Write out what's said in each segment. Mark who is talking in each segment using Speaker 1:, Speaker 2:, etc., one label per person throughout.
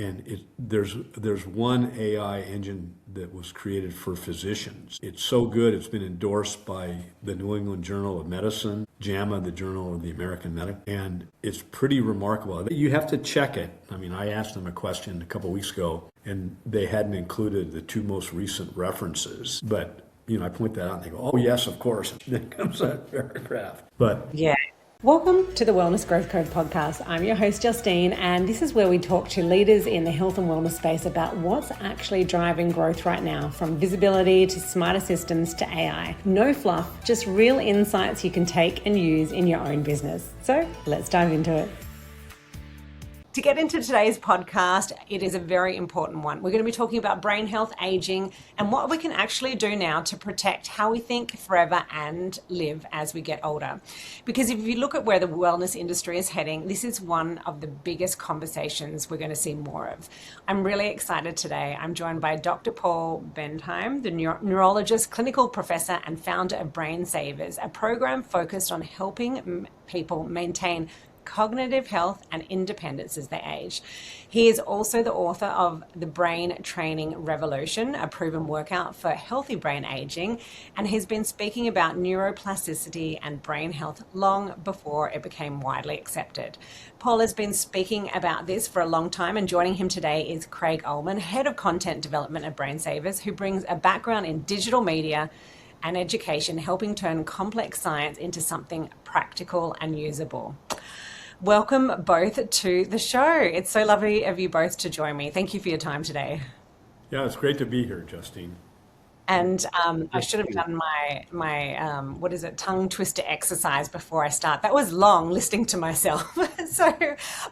Speaker 1: And there's one AI engine that was created for physicians. It's so good, it's been endorsed by the New England Journal of Medicine, JAMA, the Journal of the American Medical, and it's pretty remarkable. You have to check it. I mean, I asked them a question a couple weeks ago, and they hadn't included the two most recent references. But, I point that out and they go, oh, yes, of course. And then comes that paragraph. But
Speaker 2: yeah. Welcome to the Wellness Growth Code podcast. I'm your host, Justine, and this is where we talk to leaders in the health and wellness space about what's actually driving growth right now, from visibility to smarter systems to AI. No fluff, just real insights you can take and use in your own business. So let's dive into it. To get into today's podcast, it is a very important one. We're going to be talking about brain health, aging, and what we can actually do now to protect how we think forever and live as we get older. Because if you look at where the wellness industry is heading, this is one of the biggest conversations we're going to see more of. I'm really excited today. I'm joined by Dr. Paul Bendheim, the neurologist, clinical professor, and founder of BrainSavers, a program focused on helping people maintain cognitive health and independence as they age. He is also the author of The Brain Training Revolution, a proven workout for healthy brain aging, and he's been speaking about neuroplasticity and brain health long before it became widely accepted. Paul has been speaking about this for a long time, and joining him today is Craig Ullman, Head of Content Development at BrainSavers, who brings a background in digital media and education, helping turn complex science into something practical and usable. Welcome both to the show. It's so lovely of you both to join me. Thank you for your time today.
Speaker 1: yeah, it's great to be here, Justine.
Speaker 2: And I should have done my tongue twister exercise before I start. That was long listening to myself. So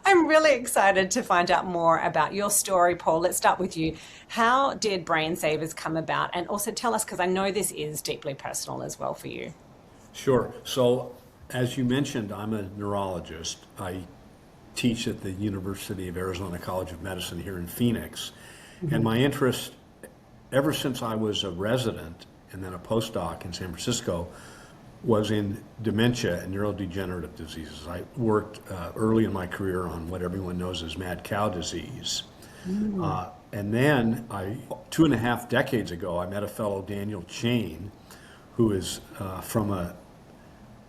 Speaker 2: I'm really excited to find out more about your story, Paul. Let's start with you. How did BrainSavers come about? And also tell us, because I know this is deeply personal as well for you.
Speaker 1: Sure. So, as you mentioned, I'm a neurologist. I teach at the University of Arizona College of Medicine here in Phoenix. Mm-hmm. And my interest, ever since I was a resident and then a postdoc in San Francisco, was in dementia and neurodegenerative diseases. I worked early in my career on what everyone knows as mad cow disease. Mm. And then 2.5 decades ago, I met a fellow, Daniel Chain, who is from a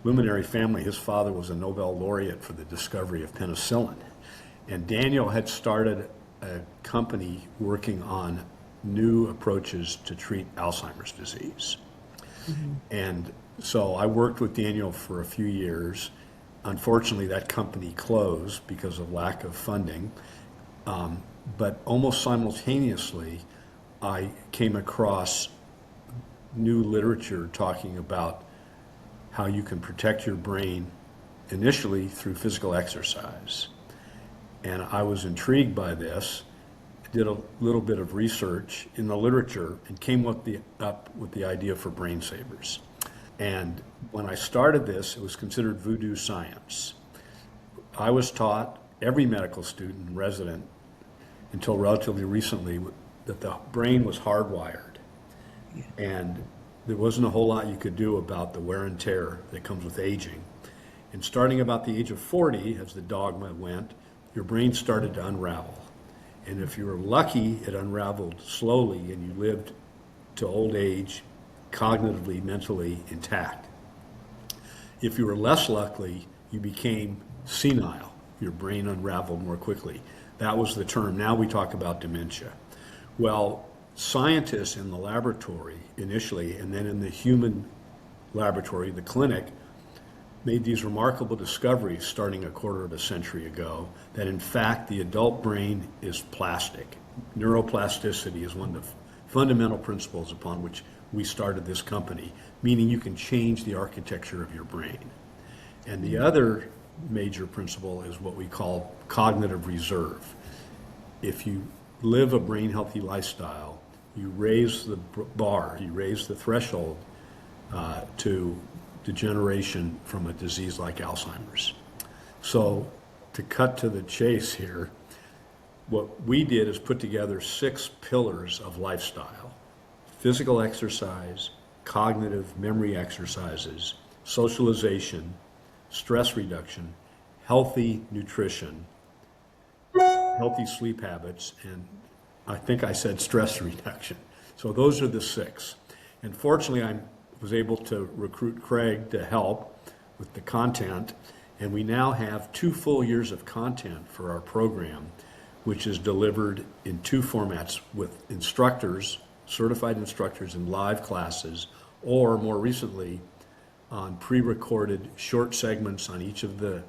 Speaker 1: luminary family. His father was a Nobel laureate for the discovery of penicillin. And Daniel had started a company working on new approaches to treat Alzheimer's disease. Mm-hmm. And so I worked with Daniel for a few years. Unfortunately, that company closed because of lack of funding. But almost simultaneously, I came across new literature talking about how you can protect your brain initially through physical exercise. And I was intrigued by this, did a little bit of research in the literature, and came up with the idea for BrainSavers. And when I started this, it was considered voodoo science. I was taught, every medical student and resident, until relatively recently, that the brain was hardwired. And there wasn't a whole lot you could do about the wear and tear that comes with aging. And starting about the age of 40, as the dogma went, your brain started to unravel. And if you were lucky, it unraveled slowly and you lived to old age, cognitively, mentally intact. If you were less lucky, you became senile. Your brain unraveled more quickly. That was the term. Now we talk about dementia. Well, scientists in the laboratory initially, and then in the human laboratory, the clinic, made these remarkable discoveries starting a quarter of a century ago, that in fact the adult brain is plastic. Neuroplasticity is one of the fundamental principles upon which we started this company, meaning you can change the architecture of your brain. And the other major principle is what we call cognitive reserve. If you live a brain healthy lifestyle, you raise the bar, you raise the threshold to degeneration from a disease like Alzheimer's. So to cut to the chase here, what we did is put together 6 pillars of lifestyle: physical exercise, cognitive memory exercises, socialization, stress reduction, healthy nutrition, healthy sleep habits, and I think I said stress reduction. So those are the 6. And fortunately, I was able to recruit Craig to help with the content, and we now have 2 full years of content for our program, which is delivered in 2 formats with instructors, certified instructors in live classes, or more recently on pre-recorded short segments on each of the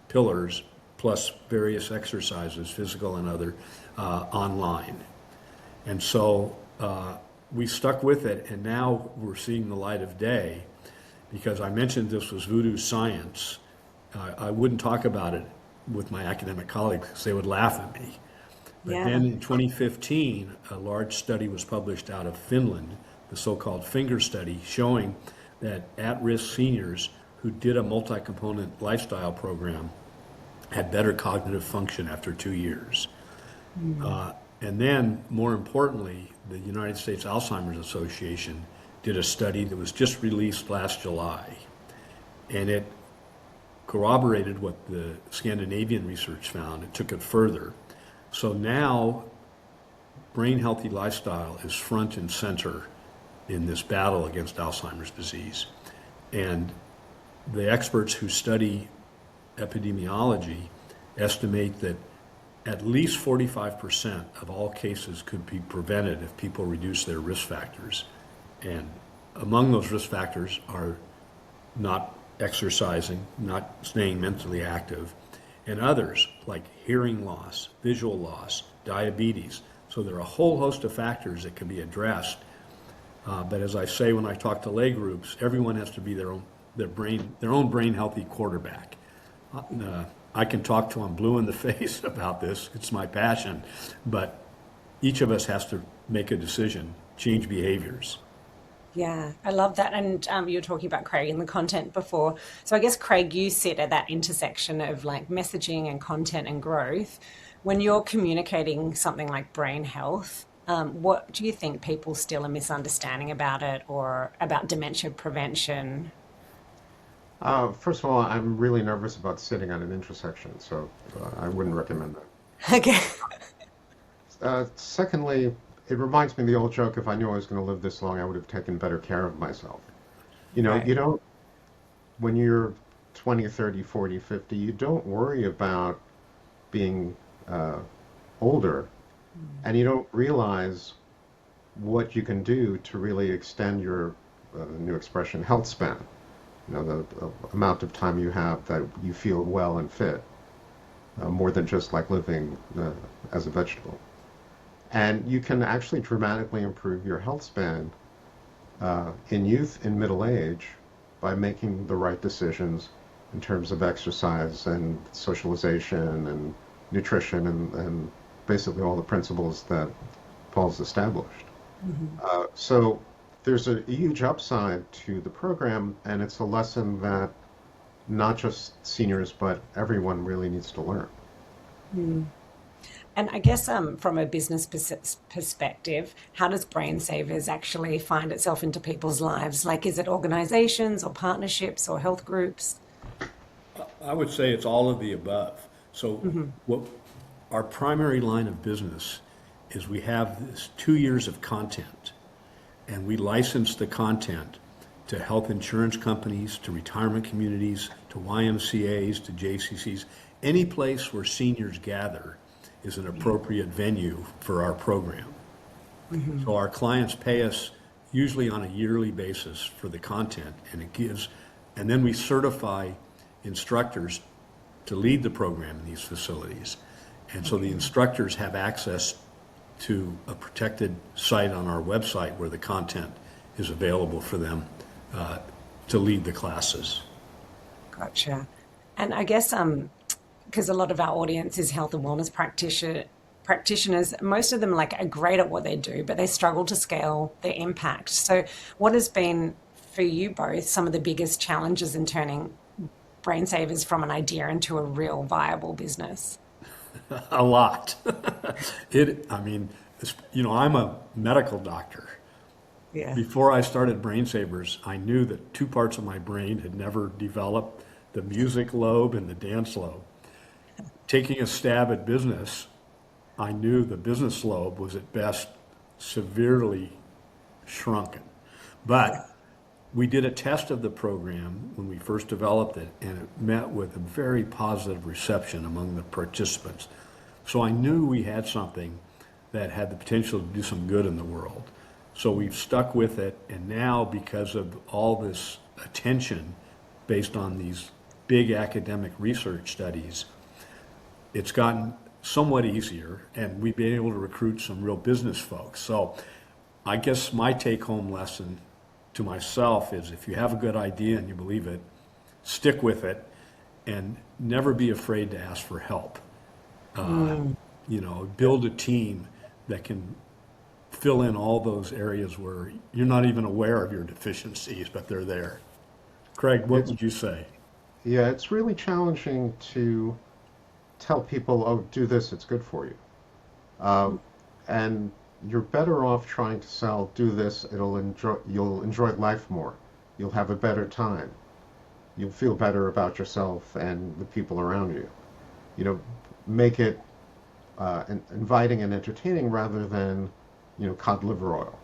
Speaker 1: pillars, plus various exercises, physical and other, online. And so we stuck with it, and now we're seeing the light of day, because I mentioned this was voodoo science. I wouldn't talk about it with my academic colleagues because they would laugh at me. But then in 2015, a large study was published out of Finland, the so-called finger study, showing that at-risk seniors who did a multi-component lifestyle program had better cognitive function after 2 years. And then, more importantly, the United States Alzheimer's Association did a study that was just released last July, and it corroborated what the Scandinavian research found. It took it further. So now, brain healthy lifestyle is front and center in this battle against Alzheimer's disease. And the experts who study epidemiology estimate that at least 45% of all cases could be prevented if people reduce their risk factors. And among those risk factors are not exercising, not staying mentally active, and others like hearing loss, visual loss, diabetes. So there are a whole host of factors that can be addressed. But as I say when I talk to lay groups, everyone has to be their own brain healthy quarterback. I can talk till I'm blue in the face about this. It's my passion, but each of us has to make a decision, change behaviors.
Speaker 2: Yeah, I love that. And you were talking about Craig in the content before. So I guess, Craig, you sit at that intersection of like messaging and content and growth. When you're communicating something like brain health, what do you think people still are misunderstanding about it, or about dementia prevention?
Speaker 3: First of all, I'm really nervous about sitting at an intersection, so I wouldn't recommend that.
Speaker 2: Okay.
Speaker 3: Secondly, it reminds me of the old joke, if I knew I was going to live this long, I would have taken better care of myself. You know,
Speaker 2: Right.
Speaker 3: you don't, when you're 20, 30, 40, 50, you don't worry about being older, and you don't realize what you can do to really extend your new expression, health span. You know, the amount of time you have that you feel well and fit, more than just like living as a vegetable. And you can actually dramatically improve your health span in youth and middle age by making the right decisions in terms of exercise and socialization and nutrition and basically all the principles that Paul's established. So there's a huge upside to the program, and it's a lesson that not just seniors, but everyone really needs to learn.
Speaker 2: And I guess from a business perspective, how does BrainSavers actually find itself into people's lives? Like, is it organizations or partnerships or health groups?
Speaker 1: I would say it's all of the above. So what our primary line of business is, we have this 2 years of content, and we license the content to health insurance companies, to retirement communities, to YMCAs, to JCCs. Any place where seniors gather is an appropriate venue for our program. So our clients pay us usually on a yearly basis for the content, and then we certify instructors to lead the program in these facilities. And so the instructors have access to a protected site on our website where the content is available for them to lead the classes.
Speaker 2: Gotcha. And I guess because a lot of our audience is health and wellness practitioners, most of them like are great at what they do, but they struggle to scale their impact. So what has been for you both some of the biggest challenges in turning BrainSavers from an idea into a real viable business?
Speaker 1: A lot. I'm a medical doctor.
Speaker 2: Yeah.
Speaker 1: Before I started BrainSavers, I knew that 2 parts of my brain had never developed, the music lobe and the dance lobe. Taking a stab at business, I knew the business lobe was at best severely shrunken. But we did a test of the program when we first developed it, and it met with a very positive reception among the participants. So I knew we had something that had the potential to do some good in the world. So we've stuck with it, and now because of all this attention based on these big academic research studies, it's gotten somewhat easier, and we've been able to recruit some real business folks. So I guess my take-home lesson to myself is if you have a good idea and you believe it, stick with it and never be afraid to ask for help. Build a team that can fill in all those areas where you're not even aware of your deficiencies, but they're there. Craig, what would you say?
Speaker 3: Yeah, it's really challenging to tell people, oh, do this, it's good for you. And you're better off trying to sell, do this, you'll enjoy life more. You'll have a better time. You'll feel better about yourself and the people around you. Make it inviting and entertaining rather than, cod liver oil.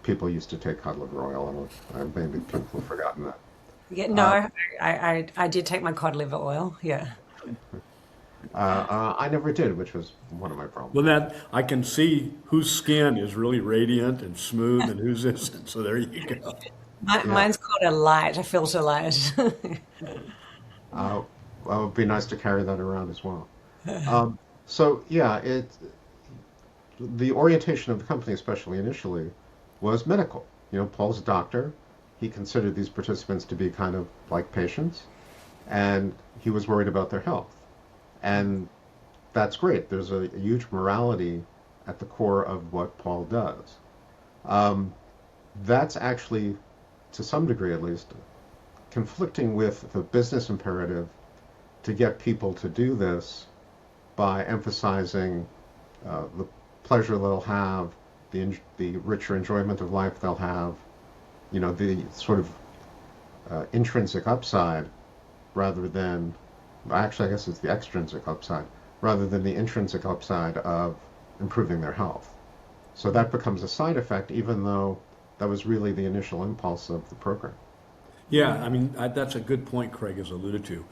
Speaker 3: People used to take cod liver oil. Maybe people have forgotten that.
Speaker 2: Yeah, no, I did take my cod liver oil. Yeah.
Speaker 3: I never did, which was one of my problems.
Speaker 1: Well, I can see whose skin is really radiant and smooth and whose isn't. So there you go.
Speaker 2: Mine's called a filter light.
Speaker 3: Well, it would be nice to carry that around as well. So yeah, the orientation of the company, especially initially, was medical. Paul's a doctor. He considered these participants to be kind of like patients, and he was worried about their health. And that's great. There's a huge morality at the core of what Paul does. That's actually, to some degree at least, conflicting with the business imperative to get people to do this by emphasizing the pleasure they'll have, the richer enjoyment of life they'll have, the sort of intrinsic upside rather than, actually I guess it's the extrinsic upside, rather than the intrinsic upside of improving their health. So that becomes a side effect, even though that was really the initial impulse of the program.
Speaker 1: Yeah, I mean, that's a good point Craig has alluded to.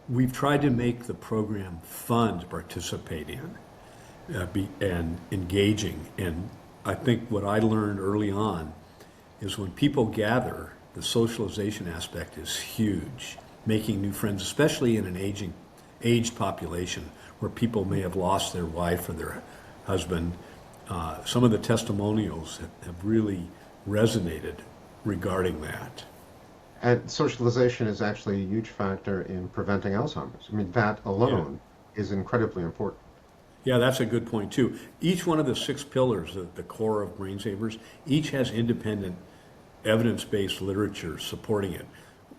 Speaker 1: We've tried to make the program fun to participate in and engaging. And I think what I learned early on is when people gather, the socialization aspect is huge. Making new friends, especially in an aged population where people may have lost their wife or their husband. Some of the testimonials have really resonated regarding that.
Speaker 3: And socialization is actually a huge factor in preventing Alzheimer's. I mean, that alone is incredibly important.
Speaker 1: Yeah, that's a good point too. Each one of the 6 pillars, the core of BrainSavers, each has independent evidence-based literature supporting it.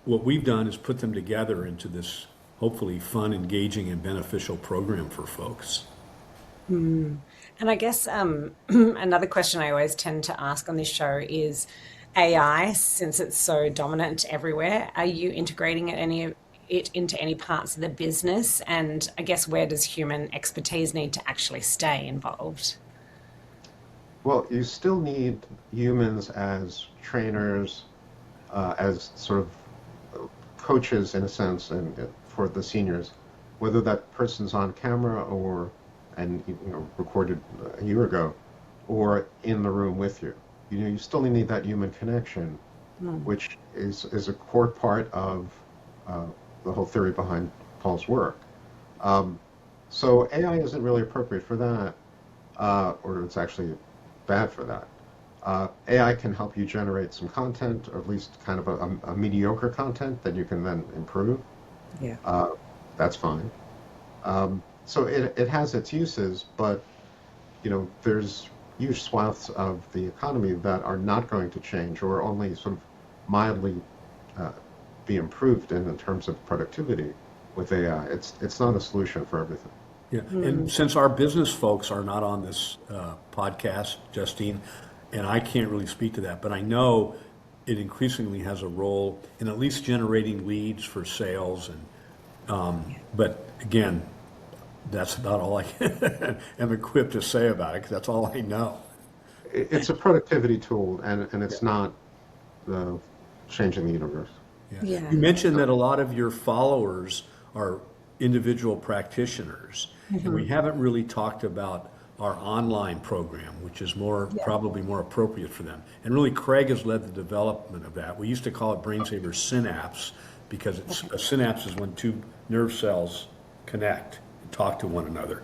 Speaker 1: What we've done is put them together into this hopefully fun, engaging, and beneficial program for folks.
Speaker 2: And I guess another question I always tend to ask on this show is AI, since it's so dominant everywhere, are you integrating it into any parts of the business? And I guess where does human expertise need to actually stay involved?
Speaker 3: Well, you still need humans as trainers, as sort of coaches in a sense, and for the seniors, whether that person's on camera or recorded a year ago, or in the room with you. You still need that human connection, which is a core part of the whole theory behind Paul's work. So AI isn't really appropriate for that, or it's actually bad for that. AI can help you generate some content, or at least kind of a mediocre content that you can then improve.
Speaker 2: Yeah.
Speaker 3: That's fine. So it has its uses, but there's huge swaths of the economy that are not going to change or only sort of mildly be improved in terms of productivity with AI. It's not a solution for everything.
Speaker 1: Yeah, and since our business folks are not on this podcast, Justine, and I can't really speak to that, but I know it increasingly has a role in at least generating leads for sales. And but again, that's about all I am equipped to say about it, because that's all I know.
Speaker 3: It's a productivity tool, and it's not uh, changing the universe.
Speaker 1: Yeah.
Speaker 2: Yeah.
Speaker 1: You mentioned that a lot of your followers are individual practitioners, and we haven't really talked about our online program, which is probably more appropriate for them. And really, Craig has led the development of that. We used to call it BrainSavers Synapse, because a synapse is when two nerve cells connect and talk to one another.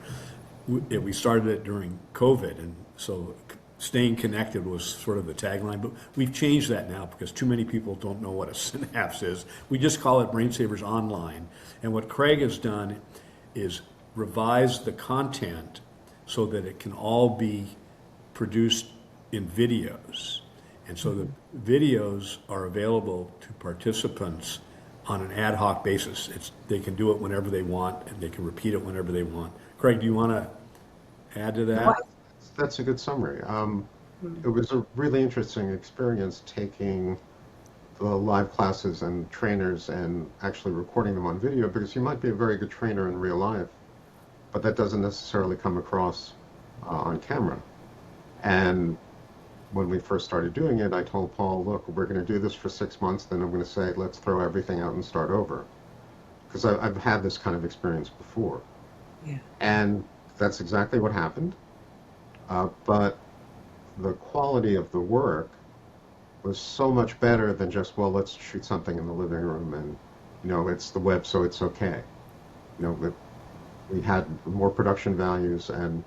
Speaker 1: We started it during COVID, and so staying connected was sort of the tagline, but we've changed that now because too many people don't know what a synapse is. We just call it BrainSavers Online. And what Craig has done is revise the content so that it can all be produced in videos. And so the videos are available to participants on an ad hoc basis. They can do it whenever they want, and they can repeat it whenever they want. Craig, do you want to add to that?
Speaker 3: That's a good summary. It was a really interesting experience taking the live classes and trainers and actually recording them on video, because you might be a very good trainer in real life, but that doesn't necessarily come across on camera. And when we first started doing it, I told Paul, look, we're going to do this for 6 months, then I'm going to say, let's throw everything out and start over. Because I've had this kind of experience before.
Speaker 2: Yeah.
Speaker 3: And that's exactly what happened. But the quality of the work was so much better than just, well, let's shoot something in the living room and, it's the web, so it's okay. We had more production values and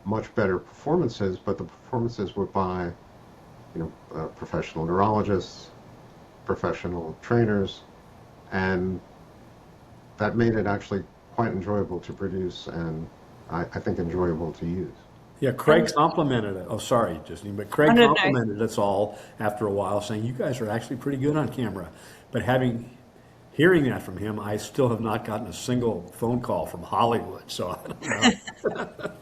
Speaker 3: much better performances, but the performances were by, professional neurologists, professional trainers, and that made it actually quite enjoyable to produce and I think enjoyable to use.
Speaker 1: Yeah, Craig complimented it. Oh, sorry, Justine, but Craig complimented us all after a while, saying you guys are actually pretty good on camera. But hearing that from him, I still have not gotten a single phone call from Hollywood. So I don't know.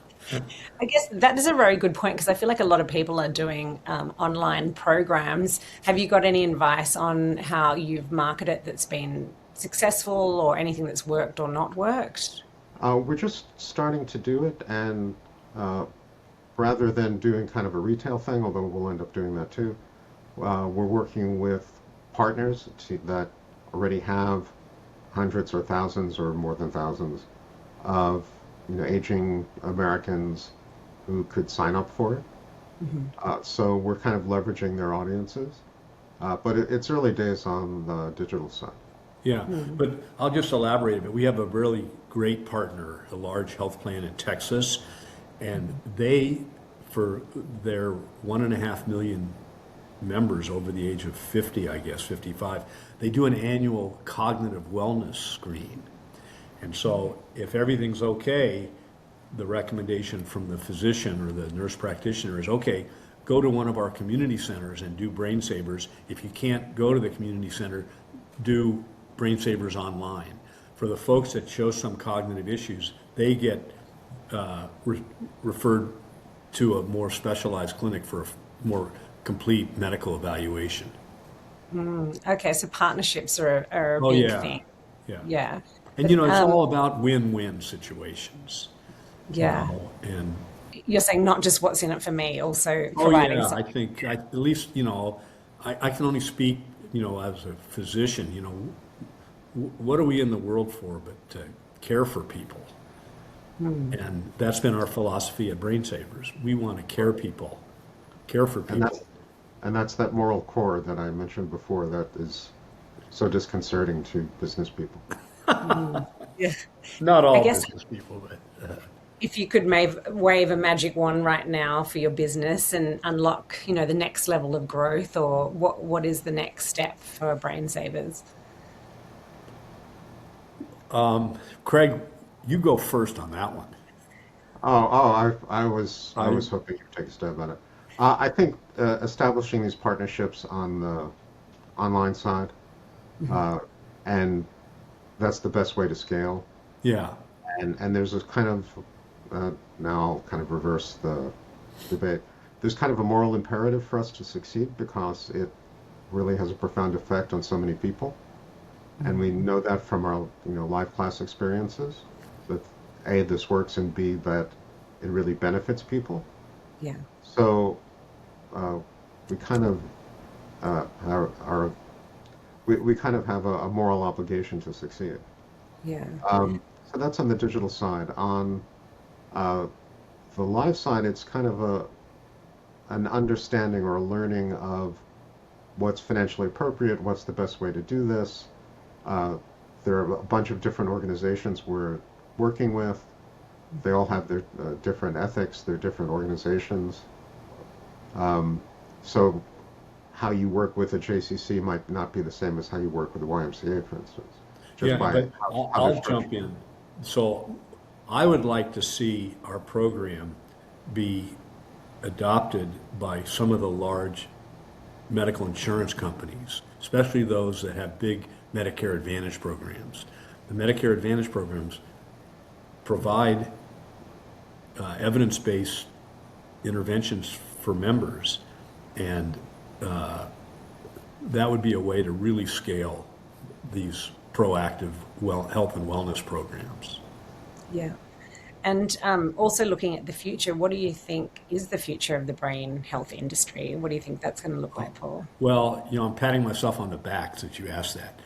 Speaker 2: I guess that is a very good point, because I feel like a lot of people are doing online programs. Have you got any advice on how you've marketed it that's been successful, or anything that's worked or not worked?
Speaker 3: We're just starting to do it, and rather than doing kind of a retail thing, although we'll end up doing that too, we're working with partners that already have hundreds or thousands or more than thousands of aging Americans who could sign up for it. So we're kind of leveraging their audiences, but it's early days on the digital side.
Speaker 1: Yeah, but I'll just elaborate a bit. We have a really great partner, a large health plan in Texas, and they, for their 1.5 million members over the age of 50, I guess, 55, they do an annual cognitive wellness screen. And so if everything's okay, the recommendation from the physician or the nurse practitioner is, okay, go to one of our community centers and do BrainSavers. If you can't go to the community center, do BrainSavers online. For the folks that show some cognitive issues, they get referred to a more specialized clinic for a more complete medical evaluation.
Speaker 2: Okay, so partnerships are a
Speaker 1: Oh,
Speaker 2: big
Speaker 1: yeah.
Speaker 2: thing.
Speaker 1: Yeah.
Speaker 2: Yeah.
Speaker 1: And it's all about win-win situations.
Speaker 2: Yeah.
Speaker 1: And
Speaker 2: You're saying not just what's in it for me, also
Speaker 1: oh
Speaker 2: providing
Speaker 1: yeah,
Speaker 2: some.
Speaker 1: I think at least I can only speak as a physician. What are we in the world for but to care for people? And that's been our philosophy at BrainSavers. We want to care for
Speaker 3: And
Speaker 1: people.
Speaker 3: that's that moral core that I mentioned before that is so disconcerting to business people.
Speaker 2: Yeah.
Speaker 1: Not
Speaker 2: I
Speaker 1: all
Speaker 2: guess
Speaker 1: business people, but
Speaker 2: if you could wave a magic wand right now for your business and unlock, the next level of growth, or what is the next step for BrainSavers?
Speaker 1: Craig, you go first on that one.
Speaker 3: I was hoping you'd take a stab at it. I think establishing these partnerships on the online side, and that's the best way to scale.
Speaker 1: Yeah.
Speaker 3: And there's this kind of now I'll kind of reverse the debate. There's kind of a moral imperative for us to succeed because it really has a profound effect on so many people, and we know that from our live class experiences. That A, this works, and B, that it really benefits people.
Speaker 2: Yeah.
Speaker 3: So uh, we kind of we kind of have a moral obligation to succeed.
Speaker 2: Yeah.
Speaker 3: So that's on the digital side. On uh, the live side, it's kind of an understanding or a learning of what's financially appropriate, what's the best way to do this. Uh, there are a bunch of different organizations we're working with. They all have their different ethics, their different organizations. So how you work with a JCC might not be the same as how you work with the YMCA, for instance, just
Speaker 1: Yeah,
Speaker 3: by
Speaker 1: but
Speaker 3: how they're
Speaker 1: I'll
Speaker 3: structured.
Speaker 1: jump in. So I would like to see our program be adopted by some of the large medical insurance companies, especially those that have big Medicare Advantage programs. The Medicare Advantage programs provide evidence-based interventions for members, and that would be a way to really scale these proactive health and wellness programs.
Speaker 2: Yeah. And also looking at the future, what do you think is the future of the brain health industry? What do you think that's going to look like, Paul?
Speaker 1: Well, I'm patting myself on the back since you asked that.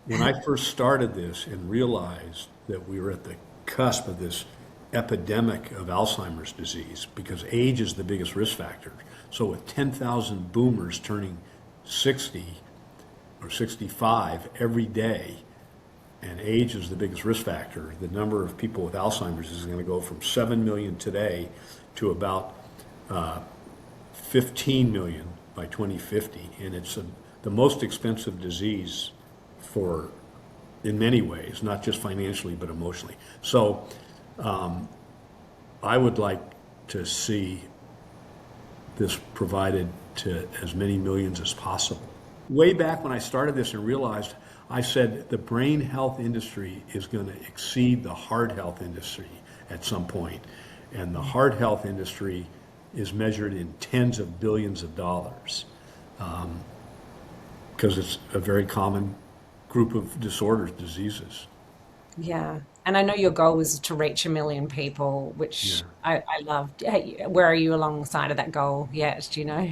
Speaker 1: When I first started this and realized that we were at the cusp of this epidemic of Alzheimer's disease, because age is the biggest risk factor. So with 10,000 boomers turning 60 or 65 every day, and age is the biggest risk factor, the number of people with Alzheimer's is going to go from 7 million today to about 15 million by 2050. And it's the most expensive disease for, in many ways, not just financially, but emotionally. So I would like to see this provided to as many millions as possible. Way back when I started this and realized, I said the brain health industry is going to exceed the heart health industry at some point. And the heart health industry is measured in tens of billions of dollars, because it's a very common group of disorders, diseases.
Speaker 2: Yeah. And I know your goal was to reach 1 million people,
Speaker 1: Yeah.
Speaker 2: which I loved. Hey, where are you alongside of that goal yet? Do you know?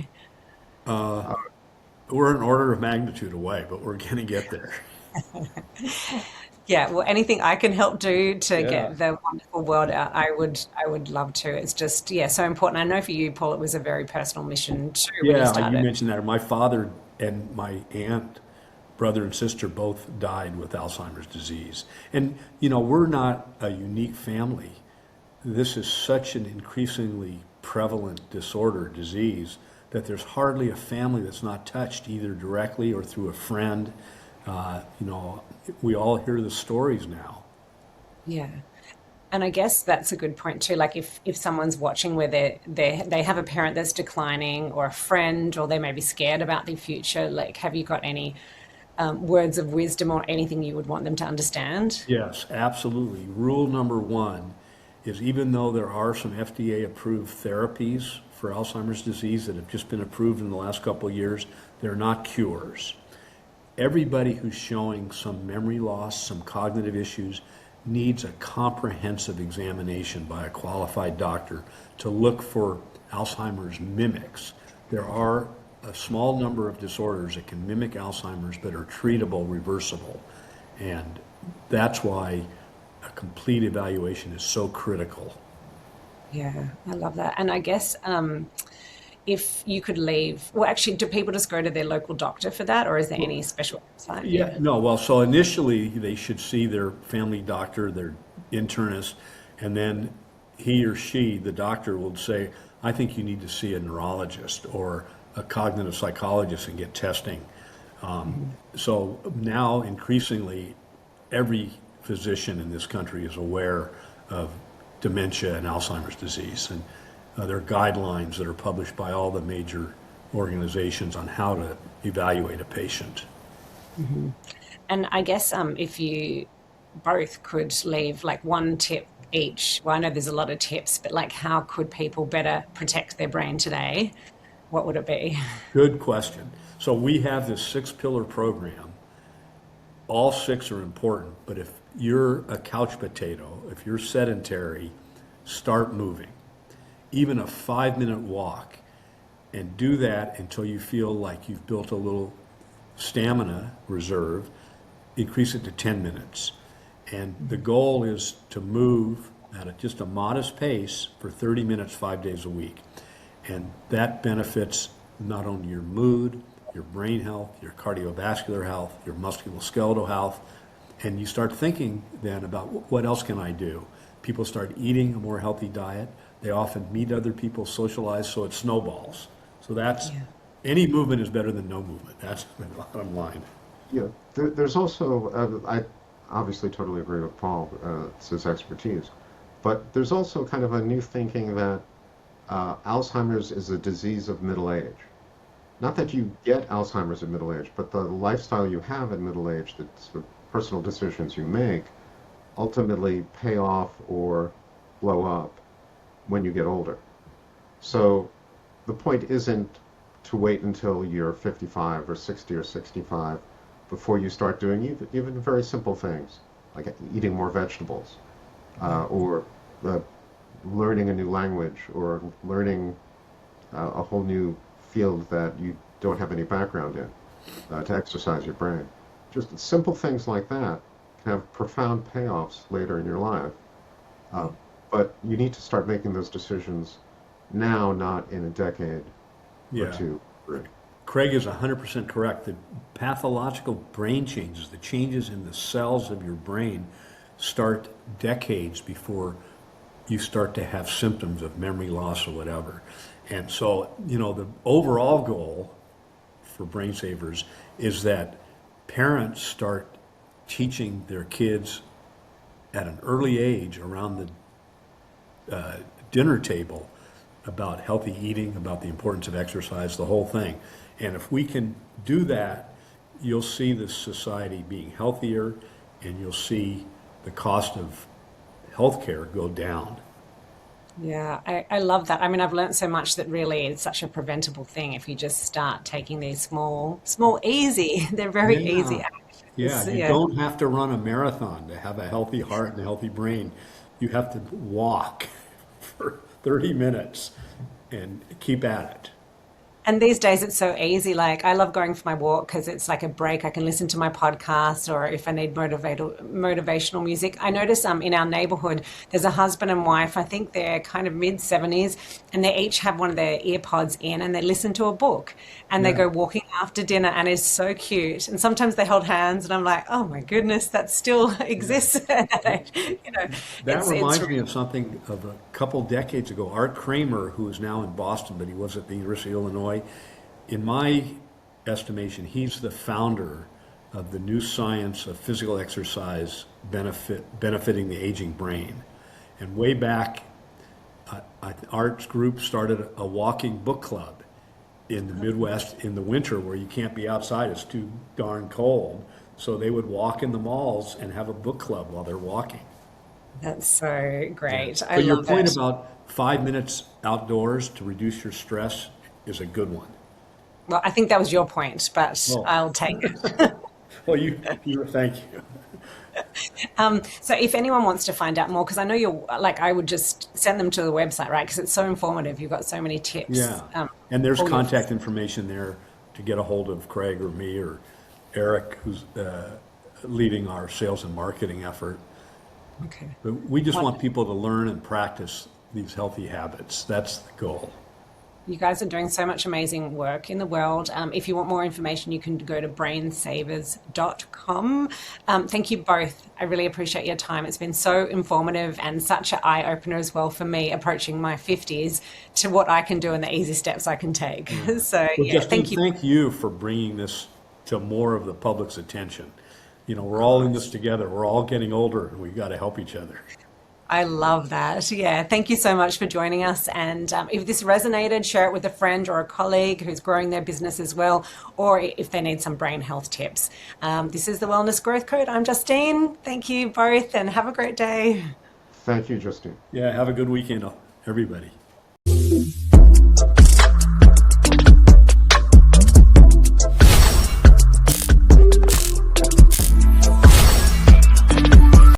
Speaker 1: We're an order of magnitude away, but we're going to get there.
Speaker 2: Yeah, well, anything I can help do to
Speaker 1: Yeah.
Speaker 2: get the wonderful world out, I would love to. It's just, yeah, so important. I know for you, Paul, it was a very personal mission too when you
Speaker 1: Yeah, you
Speaker 2: started.
Speaker 1: mentioned that. My father and my aunt, brother and sister both died with Alzheimer's disease. And, we're not a unique family. This is such an increasingly prevalent disorder, disease, that there's hardly a family that's not touched either directly or through a friend. We all hear the stories now.
Speaker 2: Yeah. And I guess that's a good point too. Like if someone's watching where they have a parent that's declining or a friend, or they may be scared about the future, like have you got any words of wisdom or anything you would want them to understand?
Speaker 1: Yes, absolutely. Rule number one is, even though there are some FDA-approved therapies for Alzheimer's disease that have just been approved in the last couple of years, they're not cures. Everybody who's showing some memory loss, some cognitive issues, needs a comprehensive examination by a qualified doctor to look for Alzheimer's mimics. There are a small number of disorders that can mimic Alzheimer's but are treatable, reversible. And that's why a complete evaluation is so critical.
Speaker 2: Yeah, I love that. And I guess if you could leave, well, actually, do people just go to their local doctor for that, or is there any special website?
Speaker 1: Yeah,
Speaker 2: Yeah.
Speaker 1: no, well, so initially they should see their family doctor, their internist, and then he or she, the doctor, will say, I think you need to see a neurologist or a cognitive psychologist and get testing. So now increasingly, every physician in this country is aware of dementia and Alzheimer's disease. And there are guidelines that are published by all the major organizations on how to evaluate a patient.
Speaker 2: And I guess if you both could leave like one tip each, well, I know there's a lot of tips, but like how could people better protect their brain today? What would it be?
Speaker 1: Good question. So we have this 6-pillar program. All 6 are important, but you're a couch potato, if you're sedentary, start moving. Even a 5-minute walk, and do that until you feel like you've built a little stamina reserve. Increase it to 10 minutes. And the goal is to move at just a modest pace for 30 minutes, 5 days a week. And that benefits not only your mood, your brain health, your cardiovascular health, your musculoskeletal health. And you start thinking then about what else can I do? People start eating a more healthy diet. They often meet other people, socialize, so it snowballs. So that's, any movement is better than no movement. That's the bottom line.
Speaker 3: Yeah, there's also, I obviously totally agree with Paul, it's his expertise, but there's also kind of a new thinking that Alzheimer's is a disease of middle age. Not that you get Alzheimer's at middle age, but the lifestyle you have at middle age, the personal decisions you make, ultimately pay off or blow up when you get older. So the point isn't to wait until you're 55 or 60 or 65 before you start doing even very simple things, like eating more vegetables, or learning a new language, or learning a whole new field that you don't have any background in, to exercise your brain. Just simple things like that can have profound payoffs later in your life. But you need to start making those decisions now, not in a decade or two, three.
Speaker 1: Craig is 100% correct. The pathological brain changes, the changes in the cells of your brain, start decades before you start to have symptoms of memory loss or whatever. And so, the overall goal for BrainSavers is that parents start teaching their kids at an early age around the dinner table about healthy eating, about the importance of exercise, the whole thing. And if we can do that, you'll see the society being healthier, and you'll see the cost of healthcare go down.
Speaker 2: Yeah, I love that. I mean, I've learned so much that really it's such a preventable thing if you just start taking these small, easy, they're very easy actions.
Speaker 1: Yeah, you don't have to run a marathon to have a healthy heart and a healthy brain. You have to walk for 30 minutes and keep at it.
Speaker 2: And these days it's so easy. Like I love going for my walk because it's like a break. I can listen to my podcast, or if I need motivational music. I notice in our neighborhood, there's a husband and wife. I think they're kind of mid-70s, and they each have one of their ear pods in, and they listen to a book, and they go walking after dinner, and it's so cute. And sometimes they hold hands, and I'm like, oh my goodness, that still exists.
Speaker 1: That reminds me of something of a couple decades ago. Art Kramer, who is now in Boston, but he was at the University of Illinois. In my estimation, he's the founder of the new science of physical exercise benefiting the aging brain. And way back, Art's group started a walking book club in the Midwest in the winter where you can't be outside, it's too darn cold. So they would walk in the malls and have a book club while they're walking.
Speaker 2: That's so great.
Speaker 1: Yeah.
Speaker 2: I
Speaker 1: But your
Speaker 2: love
Speaker 1: point
Speaker 2: it.
Speaker 1: about 5 minutes outdoors to reduce your stress is a good one.
Speaker 2: Well, I think that was your point, but I'll take it.
Speaker 1: Well, thank you.
Speaker 2: So if anyone wants to find out more, because I know you're like, I would just send them to the website, right? Because it's so informative. You've got so many tips.
Speaker 1: Yeah. And there's contact information there to get a hold of Craig or me or Eric, who's leading our sales and marketing effort.
Speaker 2: Okay.
Speaker 1: But we just want people to learn and practice these healthy habits. That's the goal.
Speaker 2: You guys are doing so much amazing work in the world. If you want more information, you can go to brainsavers.com. Thank you both. I really appreciate your time. It's been so informative and such an eye-opener as well for me approaching my 50s to what I can do and the easy steps I can take. So,
Speaker 1: Well, Justine,
Speaker 2: thank you.
Speaker 1: thank you for bringing this to more of the public's attention. We're all in this together. We're all getting older, and we've got to help each other.
Speaker 2: I love that. Yeah. Thank you so much for joining us. And if this resonated, share it with a friend or a colleague who's growing their business as well, or if they need some brain health tips. This is the Wellness Growth Code. I'm Justine. Thank you both and have a great day.
Speaker 3: Thank you, Justine.
Speaker 1: Yeah, have a good weekend, everybody.